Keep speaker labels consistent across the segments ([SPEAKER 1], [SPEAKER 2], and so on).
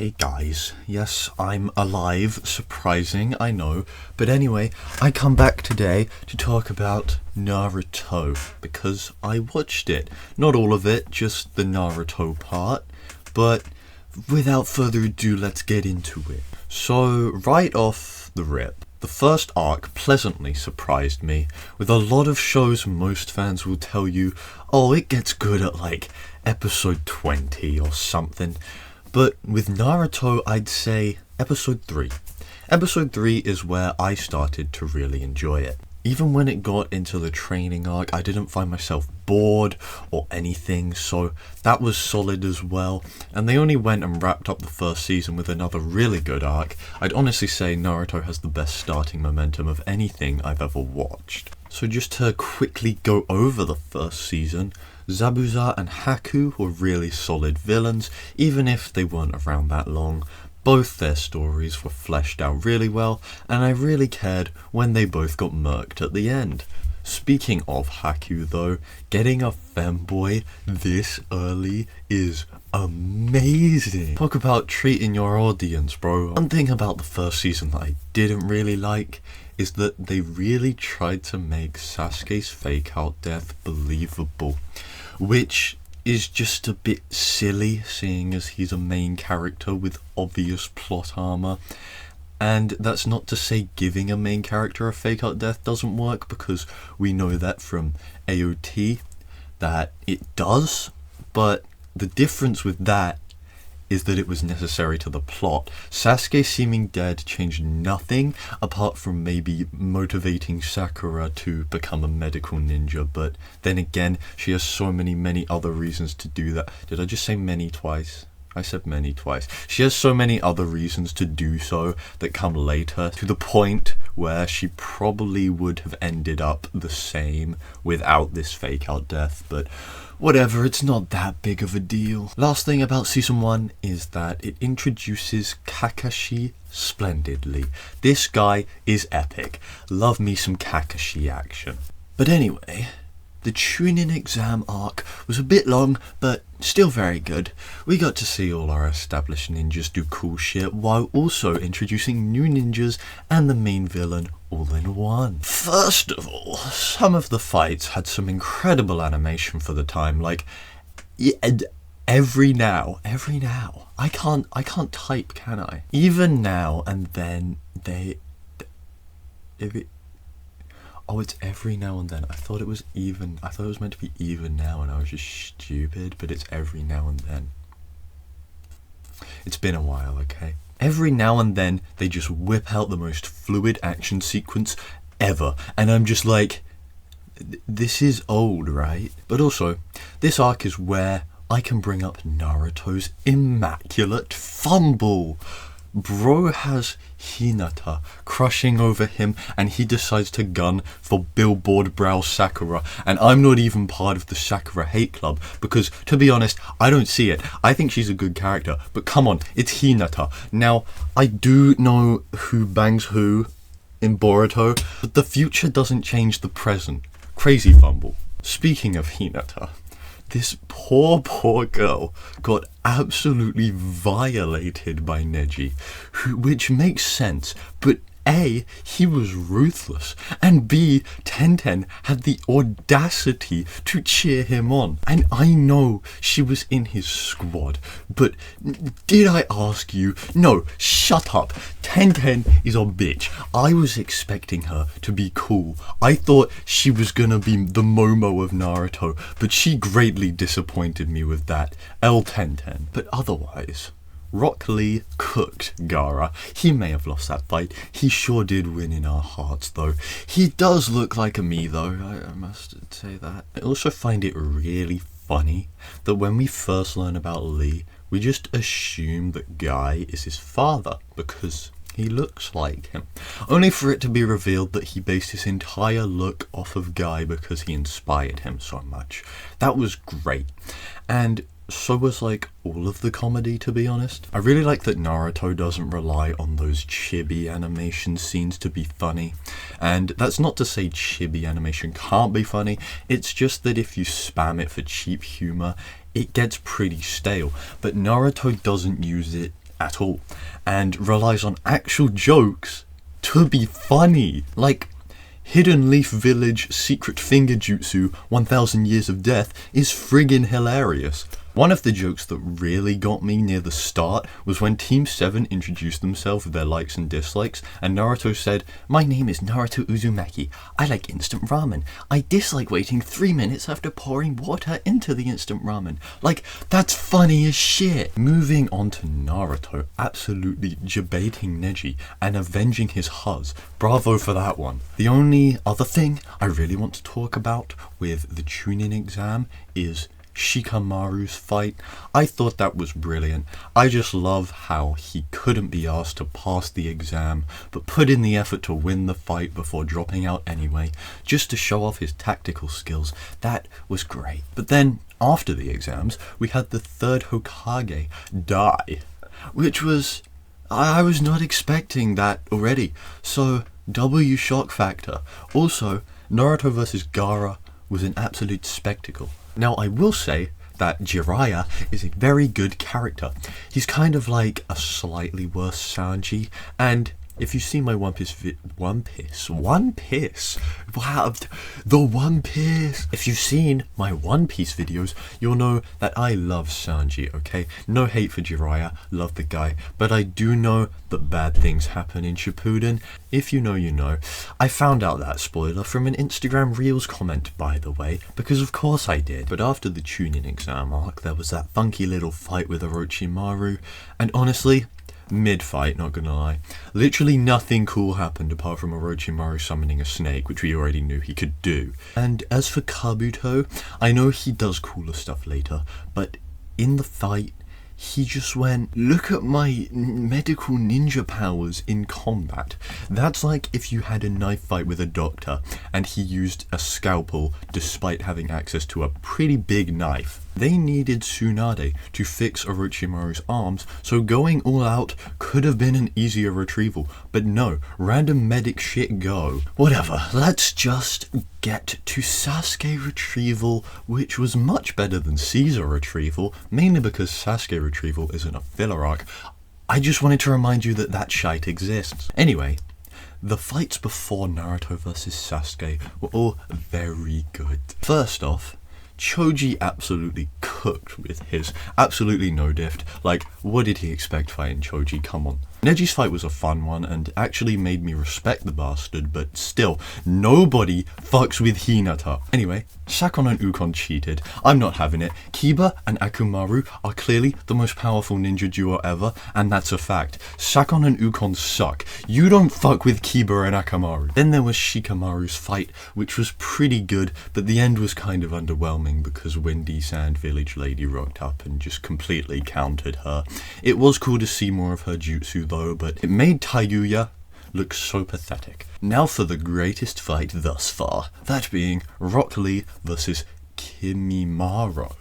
[SPEAKER 1] Hey guys, yes, I'm alive, surprising, I know, but anyway, I come back today to talk about Naruto, because I watched it. Not all of it, just the Naruto part, but without further ado, let's get into it. So, right off the rip, the first arc pleasantly surprised me. With a lot of shows, most fans will tell you, oh, it gets good at like episode 20 or something. But with Naruto, I'd say episode 3. Episode 3 is where I started to really enjoy it. Even when it got into the training arc, I didn't find myself bored or anything, so that was solid as well. And they only went and wrapped up the first season with another really good arc. I'd honestly say Naruto has the best starting momentum of anything I've ever watched. So just to quickly go over the first season, Zabuza and Haku were really solid villains, even if they weren't around that long. Both their stories were fleshed out really well, and I really cared when they both got murked at the end. Speaking of Haku though, getting a femboy this early is amazing. Talk about treating your audience, bro. One thing about the first season that I didn't really like is that they really tried to make Sasuke's fake out death believable, which is just a bit silly, seeing as he's a main character with obvious plot armor. And that's not to say giving a main character a fake out death doesn't work, because we know that from AOT that it does, but the difference with that is that it was necessary to the plot. Sasuke seeming dead changed nothing apart from maybe motivating Sakura to become a medical ninja, but then again, she has so many other reasons to do that. Did I just say many twice? I said many twice. She has so many other reasons to do so that come later, to the point where she probably would have ended up the same without this fake out death, but whatever, it's not that big of a deal. Last thing about season 1 is that it introduces Kakashi splendidly. This guy is epic. Love me some Kakashi action. But anyway, the Chunin exam arc was a bit long, but still very good. We got to see all our established ninjas do cool shit, while also introducing new ninjas and the main villain all in one. First of all, some of the fights had some incredible animation for the time, like every now, I can't type, can I? Even now and then oh, it's every now and then. I thought it was meant to be even now, and I was just stupid, but it's every now and then. It's been a while, okay? Every now and then, they just whip out the most fluid action sequence ever, and I'm just like, this is old, right? But also, this arc is where I can bring up Naruto's immaculate fumble. Bro has Hinata crushing over him, and he decides to gun for Billboard Brow Sakura, and I'm not even part of the Sakura hate club, because to be honest, I don't see it. I think she's a good character, but come on, it's Hinata. Now, I do know who bangs who in Boruto, but the future doesn't change the present. Crazy fumble. Speaking of Hinata, this poor girl got absolutely violated by Neji, which makes sense, but A, he was ruthless, and B, Tenten had the audacity to cheer him on. And I know she was in his squad, but did I ask you? No, shut up. Tenten is a bitch. I was expecting her to be cool. I thought she was gonna be the Momo of Naruto, but she greatly disappointed me with that. L Tenten. But otherwise, Rock Lee cooked Gaara. He may have lost that fight. He sure did win in our hearts though. He does look like a me though, I must say that. I also find it really funny that when we first learn about Lee, we just assume that Guy is his father because he looks like him. Only for it to be revealed that he based his entire look off of Guy because he inspired him so much. That was great. And so was like all of the comedy, to be honest. I really like that Naruto doesn't rely on those chibi animation scenes to be funny, and that's not to say chibi animation can't be funny, it's just that if you spam it for cheap humor, it gets pretty stale. But Naruto doesn't use it at all, and relies on actual jokes to be funny. Like, Hidden Leaf Village Secret Finger Jutsu 1000 Years of Death is friggin' hilarious. One of the jokes that really got me near the start was when Team 7 introduced themselves with their likes and dislikes, and Naruto said, "My name is Naruto Uzumaki. I like instant ramen. I dislike waiting 3 minutes after pouring water into the instant ramen." Like, that's funny as shit. Moving on to Naruto absolutely debating Neji and avenging his Huz. Bravo for that one. The only other thing I really want to talk about with the Chunin exam is Shikamaru's fight. I thought that was brilliant. I just love how he couldn't be asked to pass the exam, but put in the effort to win the fight before dropping out anyway, just to show off his tactical skills. That was great. But then, after the exams, we had the third Hokage die, which was... I was not expecting that already, so W shock factor. Also, Naruto vs Gaara was an absolute spectacle. Now, I will say that Jiraiya is a very good character. He's kind of like a slightly worse Sanji, and if you see my One Piece, wow, the One Piece. If you've seen my One Piece videos, you'll know that I love Sanji, okay? No hate for Jiraiya, love the guy, but I do know that bad things happen in Shippuden. If you know, you know. I found out that spoiler from an Instagram Reels comment, by the way, because of course I did. But after the Chunin exam arc, there was that funky little fight with Orochimaru, and honestly, mid-fight, not gonna lie, literally nothing cool happened apart from Orochimaru summoning a snake, which we already knew he could do. And as for Kabuto, I know he does cooler stuff later, but in the fight, he just went, "Look at my medical ninja powers in combat." That's like if you had a knife fight with a doctor and he used a scalpel despite having access to a pretty big knife. They needed Tsunade to fix Orochimaru's arms, so going all out could have been an easier retrieval. But no, random medic shit go. Whatever, let's just get to Sasuke retrieval, which was much better than Caesar retrieval, mainly because Sasuke retrieval isn't a filler arc. I just wanted to remind you that that shite exists. Anyway, the fights before Naruto vs Sasuke were all very good. First off, Choji absolutely cooked with his absolutely no diff. Like, what did he expect fighting Choji? Come on. Neji's fight was a fun one and actually made me respect the bastard, but still, nobody fucks with Hinata. Anyway, Sakon and Ukon cheated. I'm not having it. Kiba and Akumaru are clearly the most powerful ninja duo ever, and that's a fact. Sakon and Ukon suck. You don't fuck with Kiba and Akamaru. Then there was Shikamaru's fight, which was pretty good, but the end was kind of underwhelming because Windy Sand Village Lady rocked up and just completely countered her. It was cool to see more of her jutsu though, but it made Tayuya look so pathetic. Now for the greatest fight thus far, that being Rock Lee versus Kimimaro.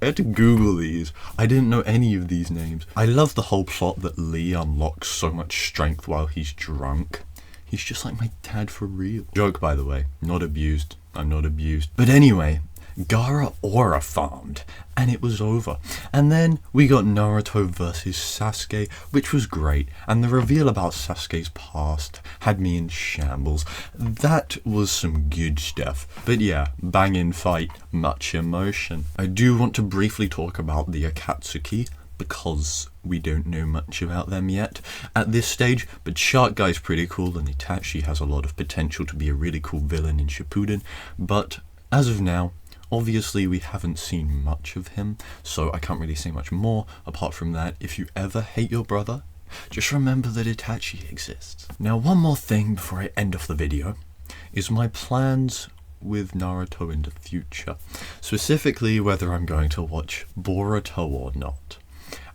[SPEAKER 1] I had to Google these. I didn't know any of these names. I love the whole plot that Lee unlocks so much strength while he's drunk. He's just like my dad for real. Joke, by the way. Not abused. I'm not abused. But anyway, Gaara aura farmed, and it was over. And then we got Naruto versus Sasuke, which was great, and the reveal about Sasuke's past had me in shambles. That was some good stuff. But yeah, banging fight, much emotion. I do want to briefly talk about the Akatsuki, because we don't know much about them yet at this stage, but Shark Guy's pretty cool, and Itachi has a lot of potential to be a really cool villain in Shippuden, but as of now, obviously we haven't seen much of him, so I can't really say much more apart from that. If you ever hate your brother, just remember that Itachi exists. Now, one more thing before I end off the video is my plans with Naruto in the future, specifically whether I'm going to watch Boruto or not.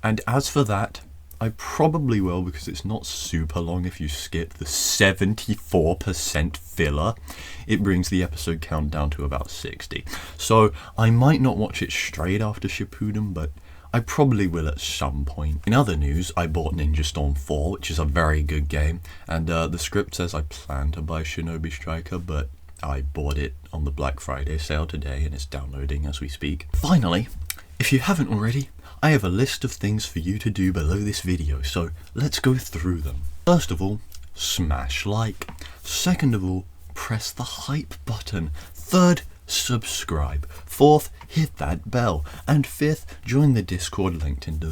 [SPEAKER 1] And as for that, I probably will, because it's not super long if you skip the 74% filler. It brings the episode count down to about 60. So I might not watch it straight after Shippuden, but I probably will at some point. In other news, I bought Ninja Storm 4, which is a very good game, and the script says I plan to buy Shinobi Striker, but I bought it on the Black Friday sale today and it's downloading as we speak. Finally, if you haven't already, I have a list of things for you to do below this video, so let's go through them. First of all, smash like. Second of all, press the hype button. Third, subscribe. Fourth, hit that bell. And fifth, join the Discord linked in the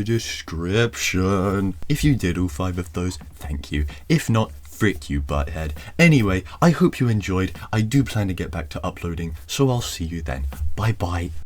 [SPEAKER 1] description. If you did all 5 of those, thank you. If not, frick you, butthead. Anyway, I hope you enjoyed. I do plan to get back to uploading, so I'll see you then. Bye bye.